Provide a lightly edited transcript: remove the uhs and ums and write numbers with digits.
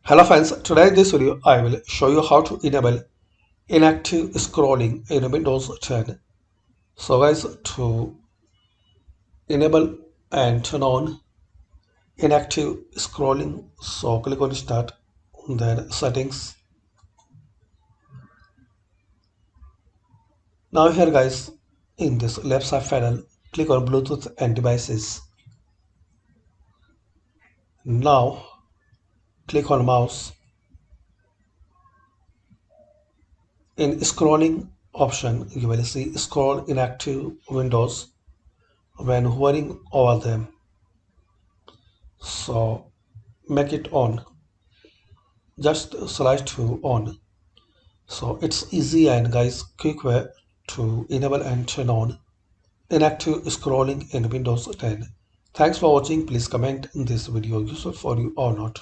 Hello friends, today in this video I will show you how to enable inactive scrolling in Windows 10. So guys, to enable and turn on inactive scrolling, so click on start, then settings. Now here guys, in this left side panel, click on Bluetooth and devices. Now click on mouse. In scrolling option, you will see scroll inactive windows when hovering over them. So make it on, just slide to on. So it's easy and guys quick way to enable and turn on inactive scrolling in Windows 10. Thanks for watching. Please comment in this video useful for you or not.